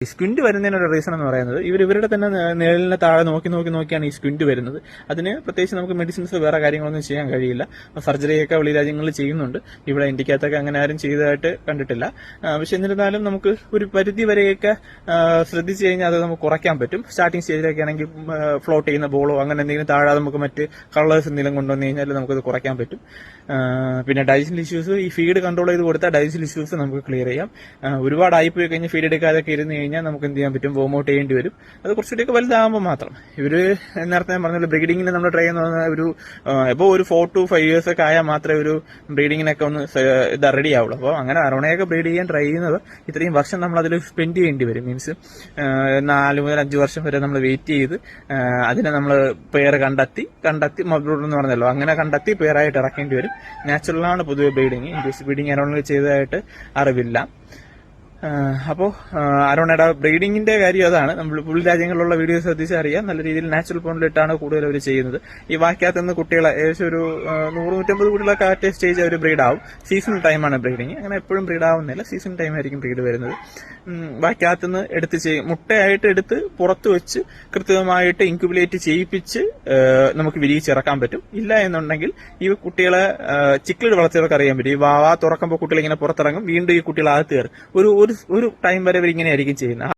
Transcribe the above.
സ്ക്വിന്റ് വരുന്നതിനൊരു reason എന്ന് പറയുന്നത് ഇവരുടെ തന്നെ നിഴലിനെ താഴെ നോക്കിയാണ് ഈ സ്ക്വിന്റ് വരുന്നത്. അതിന് പ്രത്യേകിച്ച് നമുക്ക് മെഡിസിൻസ് വേറെ കാര്യങ്ങളൊന്നും ചെയ്യാൻ കഴിയില്ല. സർജറിയൊക്കെ വെളി രാജ്യങ്ങളിൽ ചെയ്യുന്നുണ്ട്. ഇവിടെ ഇന്ത്യക്കകത്തൊക്കെ അങ്ങനെ ആരും ചെയ്തതായിട്ട് കണ്ടിട്ടില്ല. പക്ഷെ എന്നിരുന്നാലും നമുക്ക് ഒരു പരിധി വരെയൊക്കെ ശ്രദ്ധിച്ചു കഴിഞ്ഞാൽ അത് നമുക്ക് കുറയ്ക്കാൻ പറ്റും. സ്റ്റാർട്ടിംഗ് സ്റ്റേജിലൊക്കെ ആണെങ്കിൽ ഫ്ലോട്ട് ചെയ്യുന്ന ബോളോ അങ്ങനെ എന്തെങ്കിലും താഴെ നമുക്ക് മറ്റ് കളേഴ്സ് എന്തെങ്കിലും കൊണ്ടുവന്നു കഴിഞ്ഞാൽ നമുക്കത് കുറയ്ക്കാൻ പറ്റും. പിന്നെ ഡൈജഷൻ ഇഷ്യൂസ്, ഈ ഫീഡ് കൺട്രോൾ ചെയ്ത് കൊടുത്താൽ ഡൈജഷൻ ഇഷ്യൂസ് നമുക്ക് ക്ലിയർ ചെയ്യാം. ഒരുപാട് ആയിപ്പോയി കഴിഞ്ഞ് ഫീഡ് എടുക്കാതൊക്കെ ഇരുന്ന് കഴിഞ്ഞാൽ നമുക്ക് എന്ത് ചെയ്യാൻ പറ്റും, വോം ഔട്ട് ചെയ്യേണ്ടി വരും. അത് കുറച്ചുകൂടിയൊക്കെ വലുതാകുമ്പോൾ മാത്രം. ഇവര് നേരത്തെ ഞാൻ പറഞ്ഞല്ലോ, ബ്രീഡിങ്ങിന് നമ്മൾ ട്രൈ ചെയ്യുന്ന ഒരു ഇപ്പോൾ ഒരു 4 to 5 years ഒക്കെ ആയാൽ മാത്രമേ ഒരു ബ്രീഡിങ്ങിനൊക്കെ ഒന്ന് ഇത് റെഡി ആവുള്ളൂ. അപ്പോൾ അങ്ങനെ അരോണയൊക്കെ ബ്രീഡ് ചെയ്യാൻ ട്രൈ ചെയ്യുന്നത് ഇത്രയും വർഷം നമ്മൾ അതിൽ സ്പെൻഡ് ചെയ്യേണ്ടി വരും. മീൻസ് 4 മുതൽ 5 വർഷം വരെ നമ്മൾ വെയിറ്റ് ചെയ്ത് അതിനെ നമ്മൾ പെയർ കണ്ടെത്തി മബ്രൂഡ് എന്ന് പറഞ്ഞല്ലോ, അങ്ങനെ കണ്ടെത്തി പെയറായിട്ട് ഇറക്കേണ്ടി വരും. നാച്ചുറലാണ് പൊതുവെ ബ്രീഡിങ്. ഇംഗ്ലീഷ് ബ്രീഡിങ് അരോണിൽ ചെയ്തതായിട്ട് അറിവില്ല. അപ്പോൾ അരോണയുടെ ബ്രീഡിങ്ങിന്റെ കാര്യം അതാണ്. നമ്മൾ പുള്ളി രാജ്യങ്ങളിലുള്ള വീഡിയോ ശ്രദ്ധിച്ചാൽ അറിയാം, നല്ല രീതിയിൽ നാച്ചുറൽ പോണ്ടിലിട്ടാണ് കൂടുതൽ അവർ ചെയ്യുന്നത്. ഈ വാക്യത്ത് നിന്ന് കുട്ടികളെ ഏകദേശം ഒരു 100-150 കുട്ടികളൊക്കെ ആറ്റ സ്റ്റേജ് അവർ ബ്രീഡ് ആവും. സീസണൽ ടൈമാണ് ബ്രീഡിങ്. അങ്ങനെ എപ്പോഴും ബ്രീഡ് ആവുന്നില്ല, സീസൺ ടൈം ആയിരിക്കും ബ്രീഡ് വരുന്നത്. വാക്യത്ത് നിന്ന് എടുത്ത് മുട്ടയായിട്ട് എടുത്ത് പുറത്ത് വെച്ച് കൃത്യമായിട്ട് ഇൻക്യുബുലേറ്റ് ചെയ്യിപ്പിച്ച് നമുക്ക് വിരിയിച്ചിറക്കാൻ പറ്റും. ഇല്ല എന്നുണ്ടെങ്കിൽ ഈ കുട്ടികളെ ചിക്കിളിൽ വളർത്തിയവർക്ക് അറിയാൻ പറ്റും. ഈ വാ തുറക്കുമ്പോൾ കുട്ടികൾ ഇങ്ങനെ പുറത്തിറങ്ങും, വീണ്ടും ഈ കുട്ടികൾ അകത്ത് കയറും. ഒരു ടൈം വരെ ഇവർ ഇങ്ങനെയായിരിക്കും ചെയ്യുന്നത്.